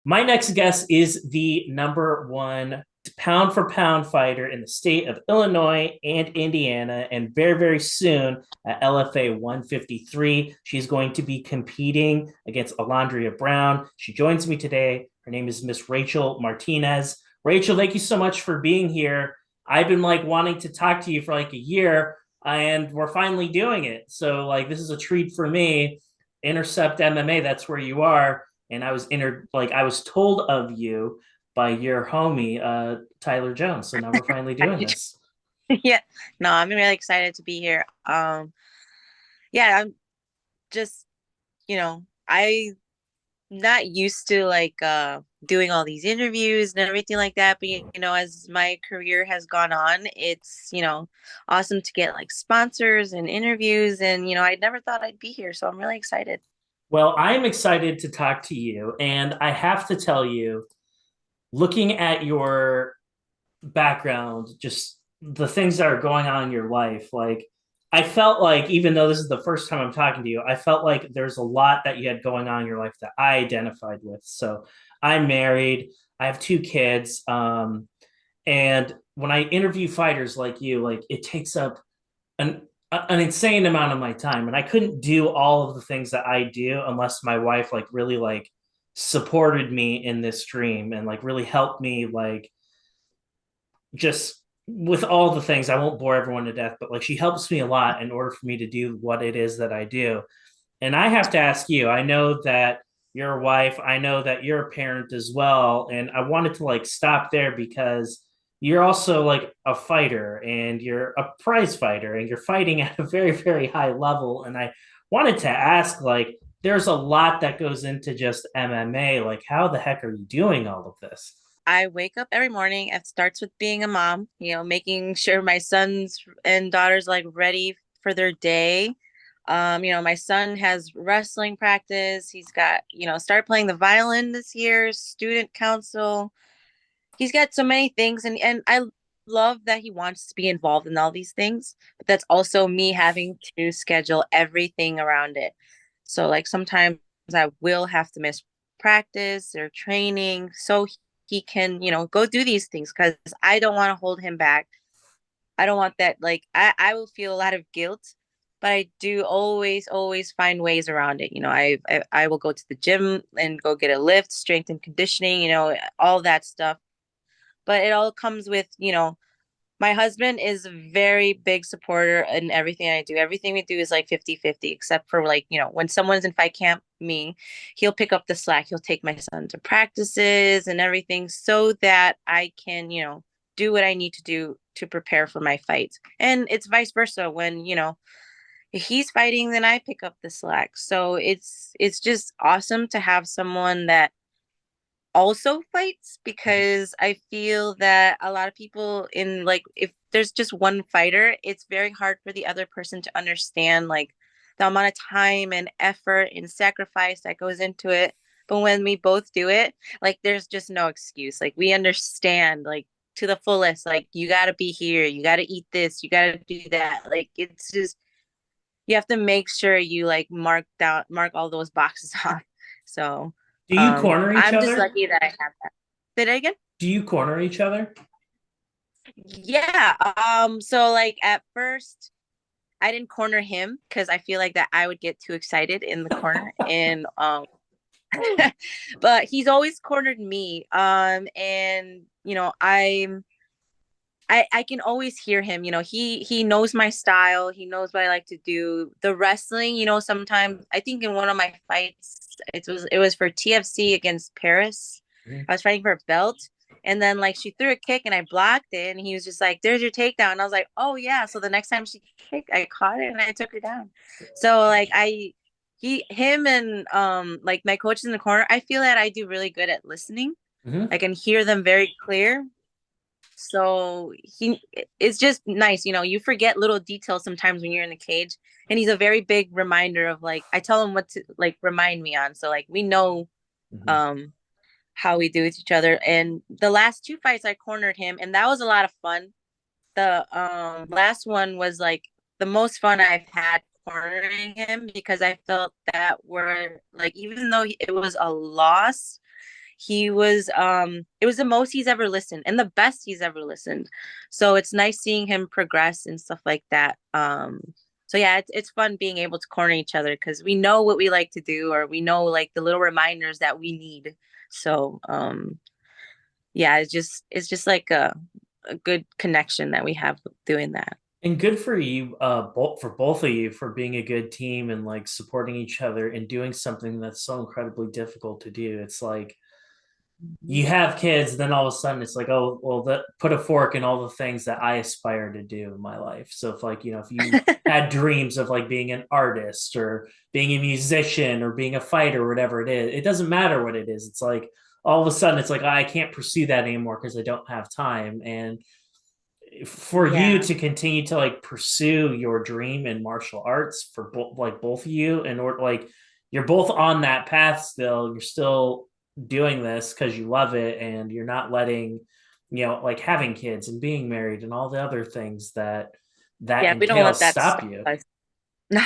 My next guest is the number one pound for pound fighter in the state of Illinois and Indiana, and very, very soon at LFA 153. She's going to be competing against Alandria Brown. She joins me today. Her name is Miss Rachel Martinez. Rachel, thank you so much for being here. I've been like wanting to talk to you for like a year, and we're finally doing it. So, like, this is a treat for me. Intercept MMA, that's where you are, and I was told of you by your homie Tyler Jones. So now we're finally doing this. Yeah. No, I'm really excited to be here. Yeah, I'm just, I'm not used to doing all these interviews and everything like that, but as my career has gone on, it's, awesome to get like sponsors and interviews and I never thought I'd be here, so I'm really excited. Well, I'm excited to talk to you, and I have to tell you, looking at your background, just the things that are going on in your life, like I felt like even though this is the first time I'm talking to you, I felt like there's a lot that you had going on in your life that I identified with. So I'm married, I have two kids, and when I interview fighters like you, like it takes up an insane amount of my time, and I couldn't do all of the things that I do unless my wife like really like supported me in this dream and like really helped me like just with all the things. I won't bore everyone to death, but like she helps me a lot in order for me to do what it is that I do. And I have to ask you, I know that you're a wife, I know that you're a parent as well, and I wanted to like stop there because you're also like a fighter and you're a prize fighter and you're fighting at a very, very high level. And I wanted to ask, like, there's a lot that goes into just MMA. Like, how the heck are you doing all of this? I wake up every morning. It starts with being a mom, making sure my sons and daughters like ready for their day. My son has wrestling practice. He's got, started playing the violin this year, student council. He's got so many things and I love that he wants to be involved in all these things, but that's also me having to schedule everything around it. So like sometimes I will have to miss practice or training so he can, go do these things because I don't want to hold him back. I don't want that. Like I will feel a lot of guilt, but I do always find ways around it. I will go to the gym and go get a lift, strength and conditioning, all that stuff. But it all comes with, my husband is a very big supporter in everything I do. Everything we do is like 50-50, except for like, when someone's in fight camp, me, he'll pick up the slack. He'll take my son to practices and everything so that I can, do what I need to do to prepare for my fight. And it's vice versa when, if he's fighting, then I pick up the slack. So it's just awesome to have someone that also fights because I feel that a lot of people in like if there's just one fighter, it's very hard for the other person to understand like the amount of time and effort and sacrifice that goes into it. But when we both do it, like there's just no excuse. Like we understand like to the fullest, like you got to be here, you got to eat this, you got to do that. Like it's just you have to make sure you like mark all those boxes off. So Do you corner each I'm just other? lucky that I have that. Say that again? Do you corner each other? Yeah. So like at first I didn't corner him because I feel like that I would get too excited in the corner. And but he's always cornered me. And I can always hear him. He knows my style. He knows what I like to do. The wrestling, sometimes I think in one of my fights, it was for TFC against Paris. Mhm. I was fighting for a belt. And then like she threw a kick and I blocked it and he was just like, "There's your takedown." And I was like, "Oh yeah." So the next time she kicked, I caught it and I took her down. So like him and like my coaches in the corner, I feel that I do really good at listening. Mhm. I can hear them very clear, so it's just nice, you forget little details sometimes when you're in the cage. And he's a very big reminder of like I tell him what to like remind me on. So like we know Mhm. um how we do with each other. And the last two fights I cornered him and that was a lot of fun. The last one was like the most fun I've had cornering him because I felt that we're like even though it was a loss, he was it was the most he's ever listened and the best he's ever listened. So it's nice seeing him progress and stuff like that. So yeah, it's fun being able to corner each other because we know what we like to do, or we know like the little reminders that we need. So yeah, it's just like a good connection that we have doing that. And good for you, for both of you for being a good team and like supporting each other and doing something that's so incredibly difficult to do. It's like you have kids, then all of a sudden it's like, oh, well, that put a fork in all the things that I aspire to do in my life. So if like, if you had dreams of like being an artist or being a musician or being a fighter or whatever it is, it doesn't matter what it is. It's like all of a sudden it's like, I can't pursue that anymore because I don't have time. And for you Yeah. to continue to like pursue your dream in martial arts for both of you, and or like you're both on that path still, you're still doing this because you love it, and you're not letting like having kids and being married and all the other things that Yeah, we don't entails let that stop stop you. us. No,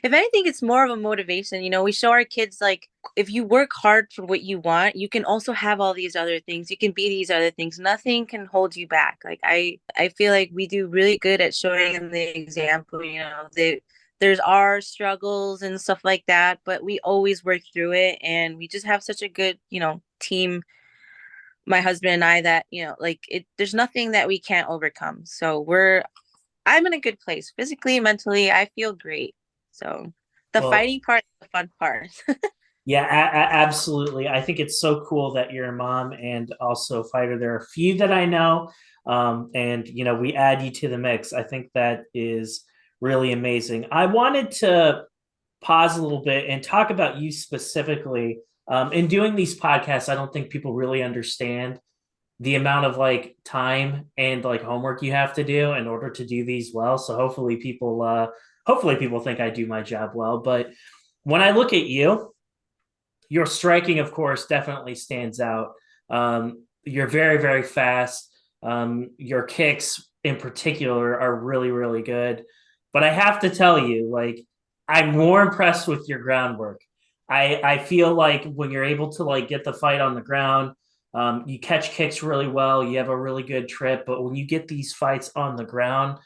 if anything, it's more of a motivation. We show our kids like if you work hard for what you want, you can also have all these other things. You can be these other things. Nothing can hold you back. Like I feel like we do really good at showing them the example. There's our struggles and stuff like that, but we always work through it, and we just have such a good, team. My husband and I that like it. There's nothing that we can't overcome. So I'm in a good place physically, mentally. I feel great. So the Well, fighting part is the fun part. yeah, absolutely. I think it's so cool that you're a mom and also a fighter. There are a few that I know, and we add you to the mix. I think that is really amazing. I wanted to pause a little bit and talk about you specifically. In doing these podcasts, I don't think people really understand the amount of like time and like homework you have to do in order to do these well. So hopefully people think I do my job well. But when I look at you, your striking, of course, definitely stands out. You're very, very fast. Your kicks, in particular, are really, really good. But I have to tell you, like, I'm more impressed with your groundwork. I feel like when you're able to like get the fight on the ground, you catch kicks really well. You have a really good trip. But when you get these fights on the ground,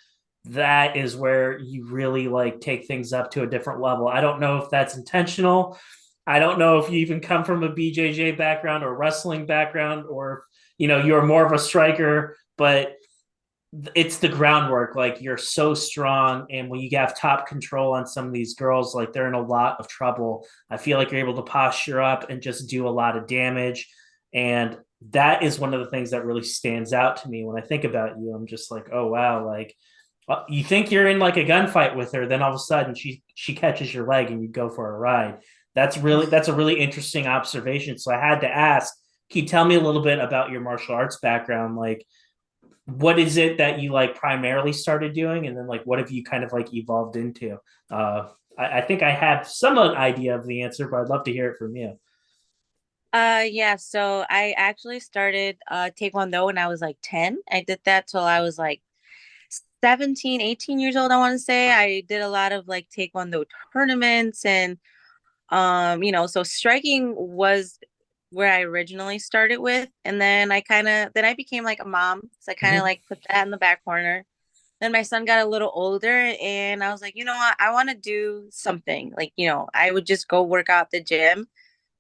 that is where you really like take things up to a different level. I don't know if that's intentional. I don't know if you even come from a BJJ background or wrestling background, or you're more of a striker, but it's the groundwork. Like you're so strong, and when you have top control on some of these girls, like they're in a lot of trouble. I feel like you're able to posture up and just do a lot of damage, and that is one of the things that really stands out to me when I think about you. I'm just like, oh wow, like you think you're in like a gunfight with her, then all of a sudden she catches your leg and you go for a ride. That's a really interesting observation. So I had to ask, can you tell me a little bit about your martial arts background? Like, what is it that you like primarily started doing, and then like what have you kind of like evolved into? Uh, I think I have some idea of the answer, but I'd love to hear it from you. Yeah, so I actually started Taekwondo when I was like 10. I did that till I was like 17, 18 years old, I want to say. I did a lot of like Taekwondo tournaments and so striking was where I originally started with. And then then I became like a mom. So I kind of Mm-hmm. like put that in the back corner. Then my son got a little older and I was like, you know what? I want to do something. Like, I would just go work out at the gym.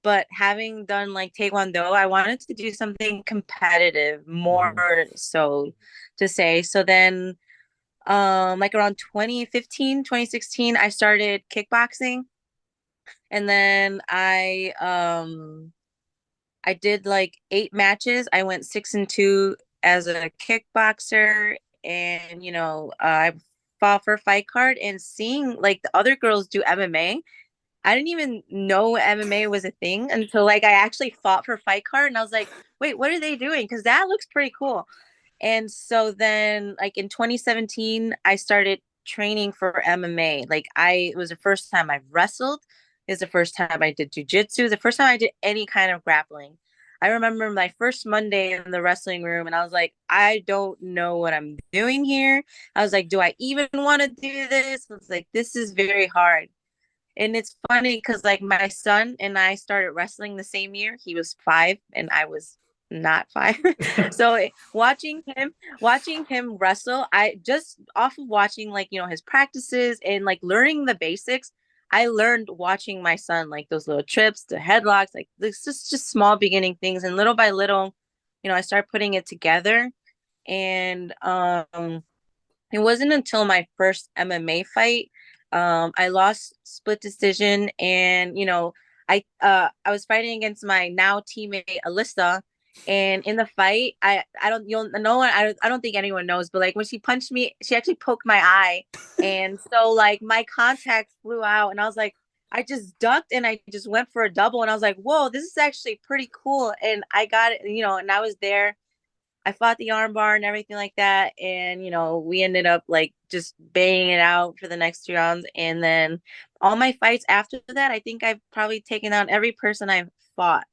But having done like Taekwondo, I wanted to do something competitive, more Mm-hmm. so to say. So then like around 2015, 2016, I started kickboxing. And then I did like 8 matches. I went 6-2 as a kickboxer, and I fought for a fight card. And seeing like the other girls do MMA, I didn't even know MMA was a thing until like I actually fought for fight card, and I was like, wait, what are they doing? Because that looks pretty cool. And so then like in 2017, I started training for MMA. Like it was the first time I wrestled, it was the first time I did jujitsu, the first time I did any kind of grappling. I remember my first Monday in the wrestling room, and I was like, I don't know what I'm doing here. I was like, do I even want to do this? I was like, this is very hard. And it's funny because like my son and I started wrestling the same year. He was 5 and I was not 5. So watching him wrestle, I just off of watching like, his practices and like learning the basics, I learned watching my son like those little trips, the headlocks, like this is just small beginning things. And little by little, I started putting it together. And it wasn't until my first MMA fight, I lost split decision, and I was fighting against my now teammate Alyssa, and in the fight, I don't you'll no one I don't think anyone knows, but like when she punched me, she actually poked my eye, and so like my contact flew out, and I was like. I just ducked and I just went for a double and I was like, whoa, this is actually pretty cool. And I got it, and I was there. I fought the armbar and everything like that. And, we ended up like just banging it out for the next 2 rounds. And then all my fights after that, I think I've probably taken out every person I've fought.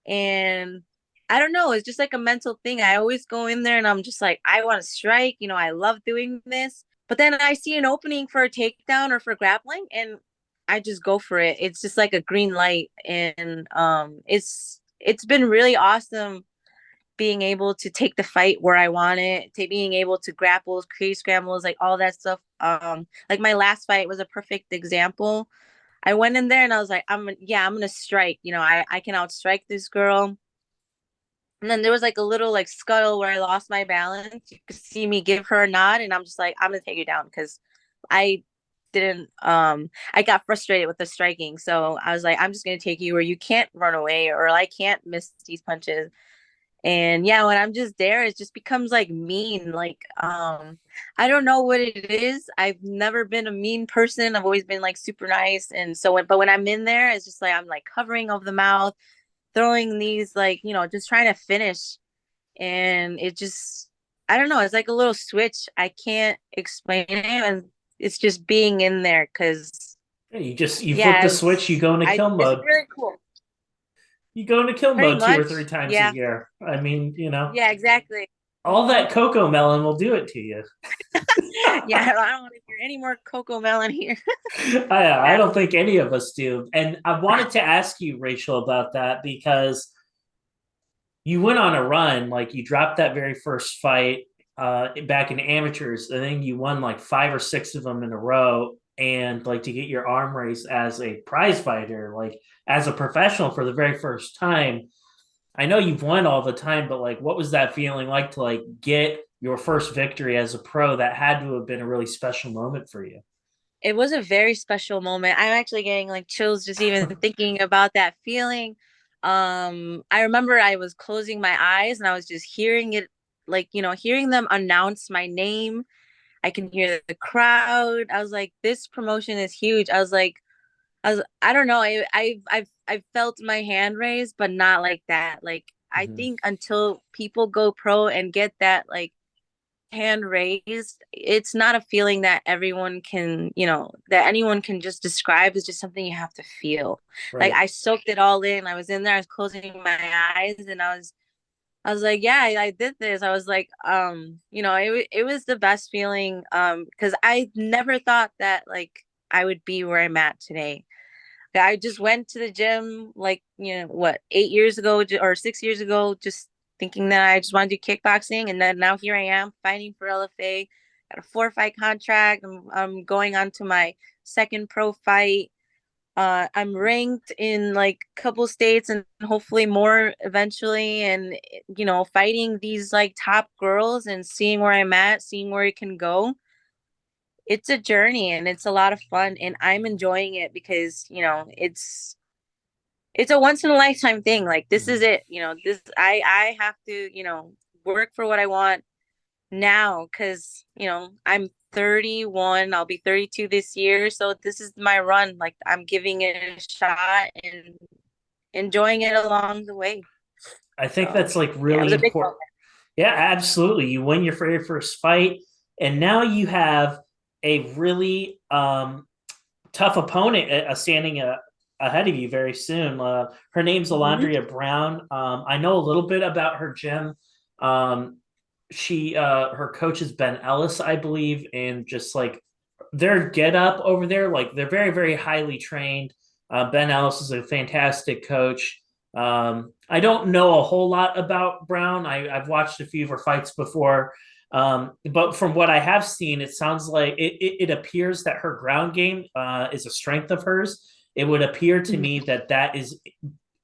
And I don't know, it's just like a mental thing. I always go in there and I'm just like, I want to strike, I love doing this. But then I see an opening for a takedown or for grappling and I just go for it. It's just like a green light. And it's been really awesome being able to take the fight where I want it, to being able to grapple, create scrambles, like all that stuff. Like my last fight was a perfect example. I went in there and I was like, I'm gonna strike. I can outstrike this girl. And then there was like a little like scuttle where I lost my balance. You could see me give her a nod, and I'm just like, I'm gonna take you down because I didn't I got frustrated with the striking. So I was like, I'm just gonna take you where you can't run away or I can't miss these punches. And yeah, when I'm just there, it just becomes like mean. Like, I don't know what it is. I've never been a mean person. I've always been like super nice. And so but when I'm in there, it's just like I'm like covering over the mouth, throwing these like, just trying to finish. And it just I don't know, it's like a little switch. I can't explain it. And it's just being in there because You flip the yeah, switch, you go into kill it's mode. very cool. You go into kill Pretty mode two or much. three times a Yeah. year. I mean, Yeah, exactly. all that cocoa melon will do it to you. Yeah, I don't want to hear any more Coco Melon here. I Yeah. don't think any of us do. And I wanted to ask you, Rachel, about that because you went on a run. Like you dropped that very first fight back in amateurs, and then you won like 5 or 6 of them in a row. And like to get your arm race as a prize fighter, like as a professional for the very first time. I know you've won all the time, but like, what was that feeling like to like get your first victory as a pro? That had to have been a really special moment for you. It was a very special moment. I'm actually getting like chills just even thinking about that feeling. I remember I was closing my eyes and I was just hearing it, like, hearing them announce my name. I can hear the crowd. I was like, this promotion is huge. I don't know. I've felt my hand raised, but not like that. Like, I Mm-hmm. think until people go pro and get that like hand raised, it's not a feeling that everyone can, that anyone can just describe. It's just something you have to feel. Like Right. I soaked it all in. I was in there, I was closing my eyes and I was like, yeah, I did this. I was like, it was the best feeling. Because I never thought that like I would be where I'm at today. I just went to the gym like, what, 8 years ago or 6 years ago, just thinking that I just want to do kickboxing. And then now here I am fighting for LFA, got a 4 fight contract. I'm going on to my second pro fight. I'm ranked in like a couple states and hopefully more eventually. And, fighting these like top girls and seeing where I'm at, seeing where it can go, it's a journey and it's a lot of fun and I'm enjoying it because it's a once in a lifetime thing. Like this is Mhm. it. This I have to, work for what I want now because, I'm 31, I'll be 32 this year. So this is my run. Like I'm giving it a shot and enjoying it along the way. I think So that's like yeah, it really was a big important. moment. Yeah, absolutely. You win your very first fight, and now you have a really tough opponent standing ahead of you very soon. Her name's Mhm. Alandria Brown. I know a little bit about her gym. She her coach is Ben Ellis, I believe, and just like their get up over there, like they're very, very highly trained. Ben Ellis is a fantastic coach. I don't know a whole lot about Brown. I've watched a few of her fights before. But from what I have seen, it sounds like it appears that her ground game is a strength of hers. It would appear to Mhm. me that that is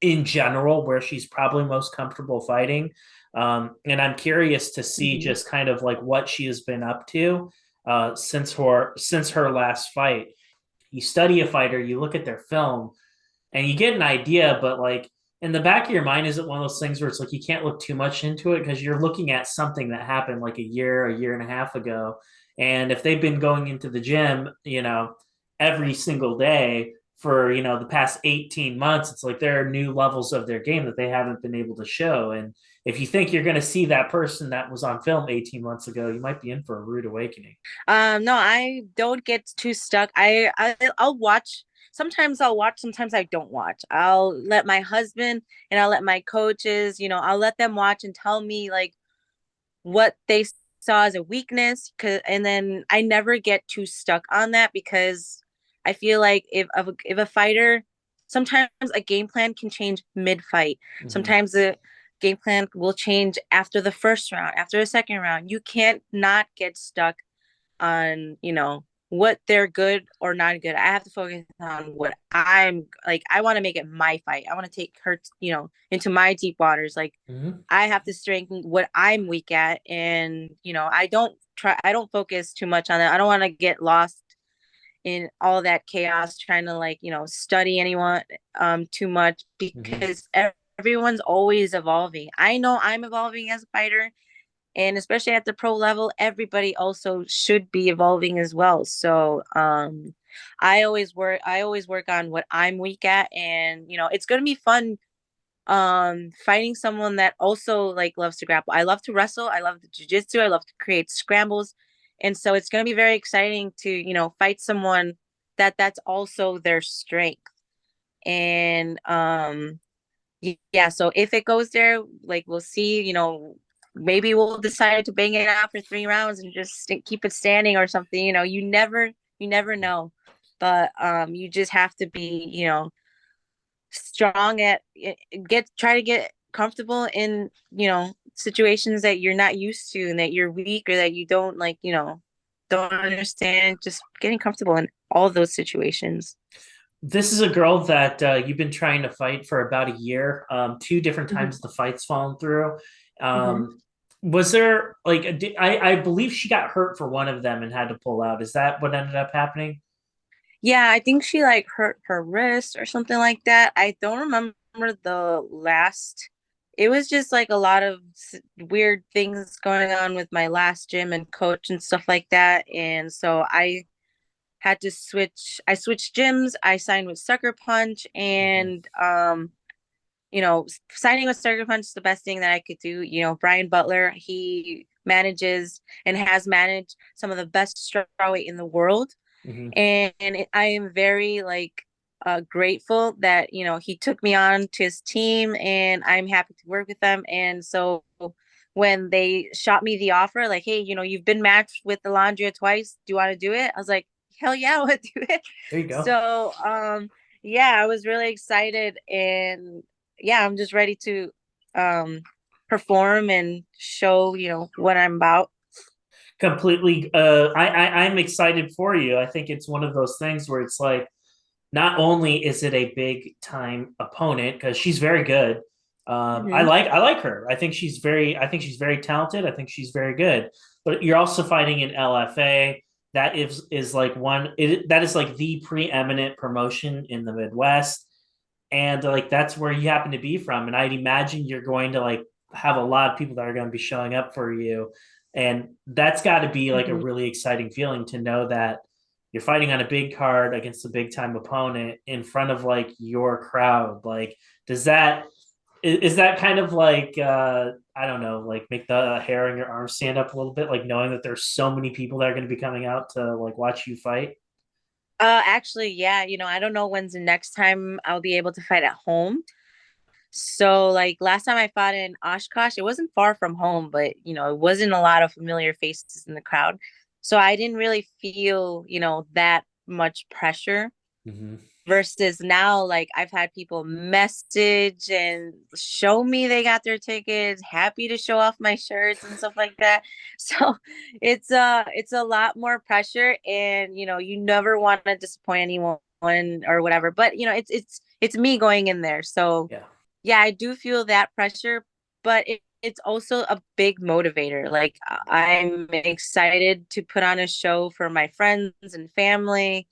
in general where she's probably most comfortable fighting. And I'm curious to see Mhm. just kind of like what she has been up to since her last fight. You study a fighter, you look at their film, and you get an idea, but like in the back of your mind, is it one of those things where it's like you can't look too much into it because you're looking at something that happened like a year and a half ago. And if they've been going into the gym, every single day for, the past 18 months, it's like there are new levels of their game that they haven't been able to show. And if you think you're going to see that person that was on film 18 months ago, you might be in for a rude awakening. No, I don't get too stuck. I'll watch. Sometimes I'll watch, sometimes I don't watch. I'll let my husband and I'll let my coaches, I'll let them watch and tell me like what they saw as a weakness. And then I never get too stuck on that because I feel like if a fighter, sometimes a game plan can change mid-fight. Mm-hmm. Sometimes the game plan will change after the first round, after the second round. You can't not get stuck on, what they're good or not good. I have to focus on what I'm like. I want to make it my fight. I want to take her, into my deep waters. Like Mm-hmm. I have to strengthen what I'm weak at. And, I don't focus too much on that. I don't want to get lost in all that chaos trying to like, study anyone too much Mm-hmm. because everyone's always evolving. I know I'm evolving as a fighter, and especially at the pro level, everybody also should be evolving as well. So I always work on what I'm weak at, and it's going to be fun fighting someone that also like loves to grapple. I love to wrestle, I love the jiu-jitsu, I love to create scrambles. And so it's going to be very exciting to, fight someone that's also their strength. And yeah, so if it goes there, like we'll see, maybe we'll decide to bang it out for 3 rounds and just keep it standing or something. You never know. But you just have to be, strong at try to get comfortable in, situations that you're not used to and that you're weak or that you don't like, don't understand. Just getting comfortable in all those situations. This is a girl that you've been trying to fight for about a year. Two different Hmm. times the fight's fallen through. Hmm. Was there like I believe she got hurt for one of them and had to pull out? Is that what ended up happening? Yeah, I think she like hurt her wrist or something like that. I don't remember the last. It was just like a lot of weird things going on with my last gym and coach and stuff like that. And so I had to switch. I switched gyms. I signed with Sucker Punch, Mm-hmm. and signing with Sucker Punch is the best thing that I could do. Brian Butler, he manages and has managed some of the best strawweight in the world, Mm-hmm. and I am very like grateful that he took me on to his team, and I'm happy to work with them. And so when they shot me the offer, like, hey, you've been matched with Alandria twice. Do you want to do it? I was like, hell yeah, I want to do it. There you go. So yeah, I was really excited, and yeah, I'm just ready to um perform and show what I'm about. Completely. I'm excited for you. I think it's one of those things where it's like not only is it a big time opponent because she's very good. Hmm. I like her. I think she's very talented. I think she's very good. But you're also fighting in LFA. That is like that is like the preeminent promotion in the Midwest, and like that's where you happen to be from. And I'd imagine you're going to like have a lot of people that are going to be showing up for you, and that's got to be like a Hmm. really exciting feeling to know that you're fighting on a big card against a big time opponent in front of like your crowd. Like, does that is that kind of like I don't know, like make the hair on your arm stand up a little bit, like knowing that there's so many people that are going to be coming out to like watch you fight? Actually, yeah, I don't know when's the next time I'll be able to fight at home. So, like last time I fought in Oshkosh, it wasn't far from home, but it wasn't a lot of familiar faces in the crowd. So I didn't really feel, that much pressure Hmm. versus now, like I've had people message and show me they got their tickets, happy to show off my shirts and stuff like that. So it's a lot more pressure, and you never want to disappoint anyone or whatever. But it's me going in there. So Yeah. yeah, I do feel that pressure, but it's also a big motivator. Like I'm excited to put on a show for my friends and family,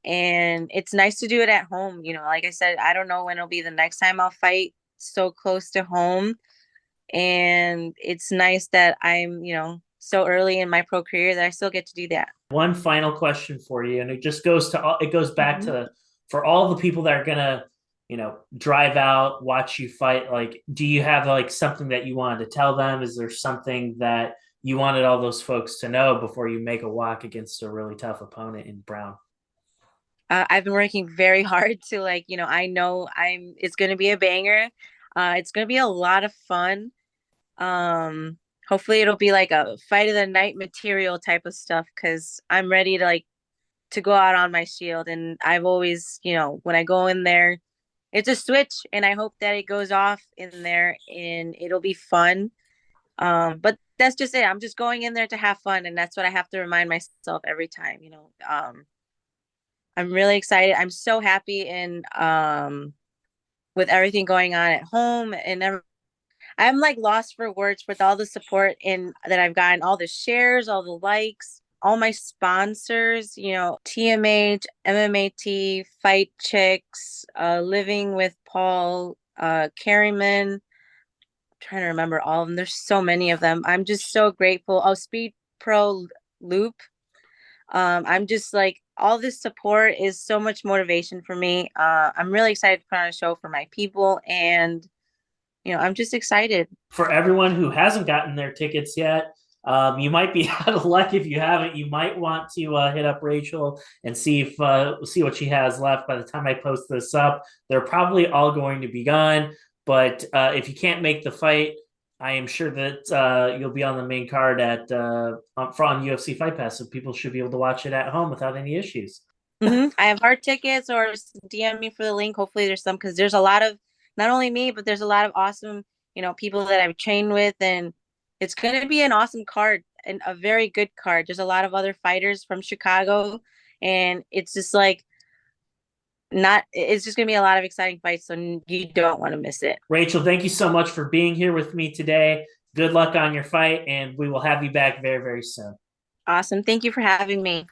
and it's nice to do it at home. Like I said, I don't know when it'll be the next time I'll fight so close to home. And it's nice that I'm, so early in my pro career that I still get to do that. One final question for you, and it goes back Mhm. to for all the people that are gonna, drive out, watch you fight. Like, do you have like something that you wanted to tell them? Is there something that you wanted all those folks to know before you make a walk against a really tough opponent in Brown? I've been working very hard to, like, I know it's going to be a banger. It's going to be a lot of fun. Um, Hopefully it'll be like a fight of the night material type of stuff, because I'm ready to go out on my shield. And I've always, when I go in there, it's a switch, and I hope that it goes off in there and it'll be fun. But that's just it. I'm just going in there to have fun, and that's what I have to remind myself every time. I'm really excited. I'm so happy, and with everything going on at home and I'm like lost for words with all the support in that I've gotten, all the shares, all the likes, all my sponsors, TMH, MMAT, Fight Chicks, Living with Paul, Carryman. Trying to remember all of them. There's so many of them. I'm just so grateful. Oh, Speed Pro Loop. I'm just like, all this support is so much motivation for me. I'm really excited to put on a show for my people, and I'm just excited. For everyone who hasn't gotten their tickets yet, you might be out of luck if you haven't. You might want to hit up Rachel and see what she has left. By the time I post this up, they're probably all going to be gone. But if you can't make the fight, I am sure that you'll be on the main card at from UFC Fight Pass, so people should be able to watch it at home without any issues. I have hard tickets, or DM me for the link. Hopefully there's some, because there's a lot of, not only me, but there's a lot of awesome, people that I've trained with, and it's going to be an awesome card and a very good card. There's a lot of other fighters from Chicago, and it's just like, not, it's just going to be a lot of exciting fights. So you don't want to miss it. Rachel, thank you so much for being here with me today. Good luck on your fight, and we will have you back very, very soon. Awesome. Thank you for having me.